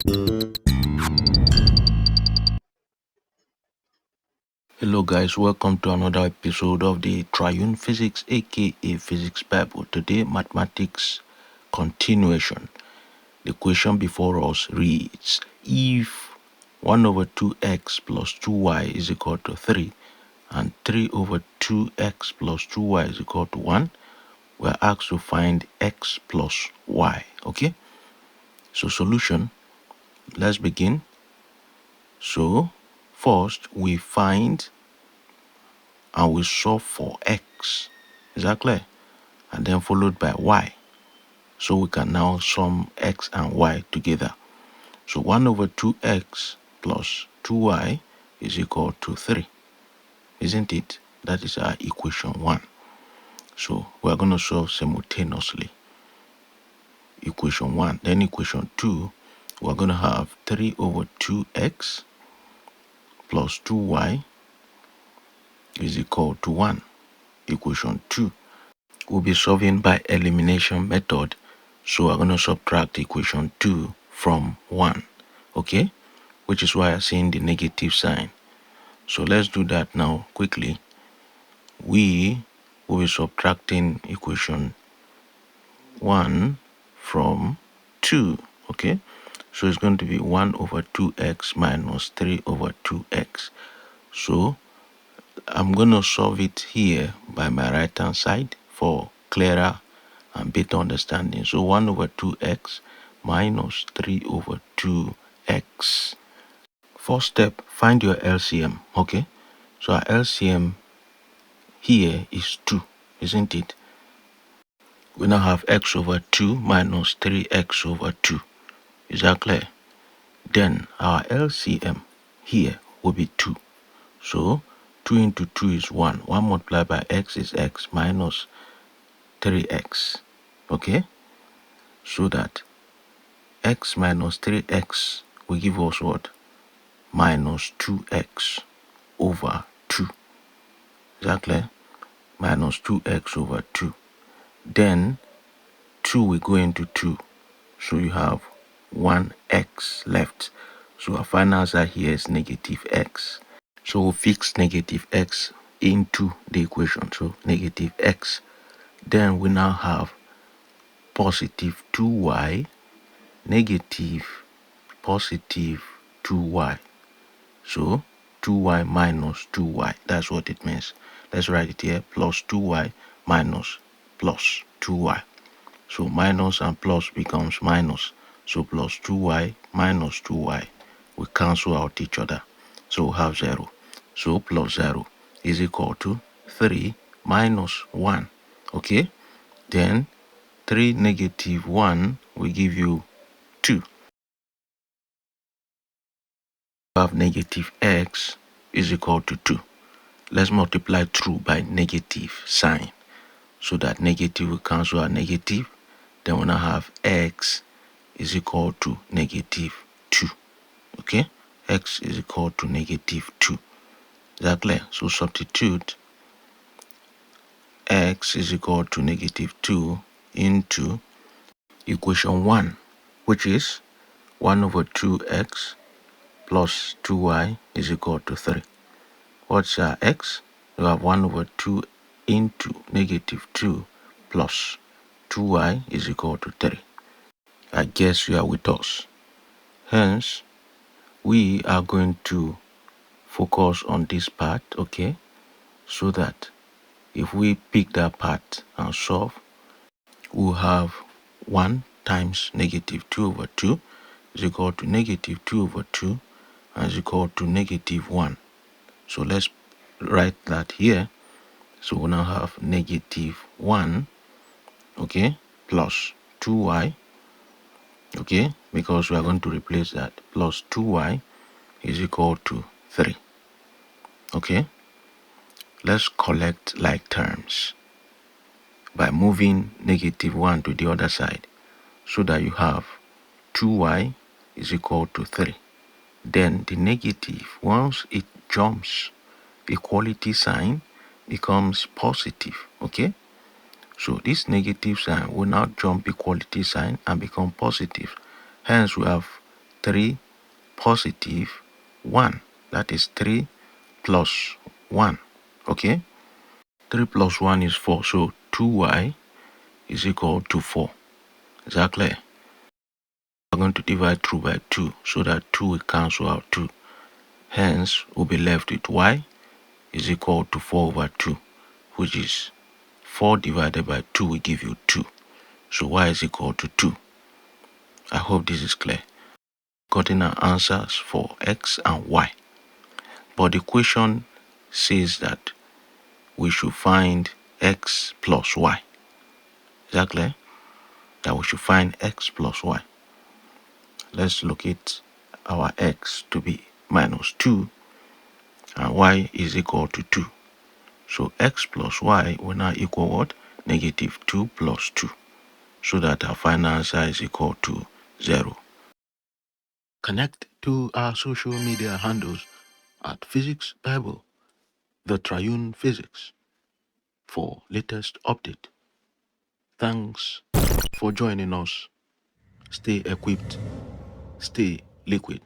Hello guys, welcome to another episode of the Triune Physics aka Physics Bible. Today mathematics continuation. The question before us reads, if 1 over 2x plus 2y is equal to 3 and 3 over 2x plus 2y is equal to 1, we are asked to find x plus y. Okay, so solution, let's begin. So first we find and we solve for x. Is that clear? And then followed by y. So we can now sum x and y together. So 1 over 2x plus 2y is equal to 3. Isn't it? That is our equation 1. So we're going to solve simultaneously. Equation 1. Then equation 2, we're going to have 3 over 2x plus 2y is equal to 1. Equation 2. We'll be solving by elimination method. So we're going to subtract equation 2 from 1. Okay? Which is why I'm seeing the negative sign. So let's do that now quickly. We will be subtracting equation 1 from 2. Okay? So it's going to be 1 over 2x minus 3 over 2x. So I'm going to solve it here by my right hand side for clearer and better understanding. So 1 over 2x minus 3 over 2x. First step, find your LCM. Okay, so our LCM here is 2, isn't it? We now have x over 2 minus 3x over 2. Is that clear? Then our LCM here will be 2. So 2 into 2 is 1. 1 multiplied by x is x minus 3x. Okay? So that x minus 3x will give us what? Minus 2x over 2. Is that clear? Minus 2x over 2. Then 2 will go into 2. So you have 1x left. So our final answer here is negative x. So we'll fix negative x into the equation. So negative x. Then we now have positive 2y, negative positive 2y. So 2y minus 2y. That's what it means. Let's write it here. Plus 2y minus plus 2y. So minus and plus becomes minus. So plus 2y minus 2y. We cancel out each other. So we have 0. So plus 0 is equal to 3 minus 1. Okay? Then 3 negative 1 will give you 2. We have negative x is equal to 2. Let's multiply through by negative sign. So that negative will cancel our negative. Then we now have x is equal to negative 2. Okay? X is equal to negative 2. Is that clear? So substitute x is equal to negative 2 into equation 1, which is 1 over 2x plus 2y is equal to 3. What's our x? We have 1 over 2 into negative 2 plus 2y is equal to 3. I guess you are with us. Hence, we are going to focus on this part, okay? So that if we pick that part and solve, we'll have 1 times negative 2 over 2 is equal to negative 2 over 2 and is equal to negative 1. So let's write that here. So we now have negative 1, okay, plus 2y, okay, because we are going to replace that, plus 2y is equal to 3. Okay, let's collect like terms by moving negative 1 to the other side, so that you have 2y is equal to 3. Then the negative, once it jumps equality sign, becomes positive. Okay, so this negative sign will now jump equality sign and become positive. Hence we have 3 positive 1. That is 3 plus 1. Okay? 3 plus 1 is 4. So 2y is equal to 4. Is that clear? We're going to divide through by 2 so that 2 will cancel out 2. Hence, we'll be left with y is equal to 4 over 2, which is 4 divided by 2 will give you 2. So y is equal to 2. I hope this is clear. Gotten our answers for x and y. But the question says that we should find x plus y. Is that clear? That we should find x plus y. Let's locate our x to be minus 2 and y is equal to 2. So x plus y will now equal what? Negative 2 plus 2. So that our final answer is equal to 0. Connect to our social media handles at Physics Bible, the Triune Physics, for latest update. Thanks for joining us. Stay equipped, stay liquid.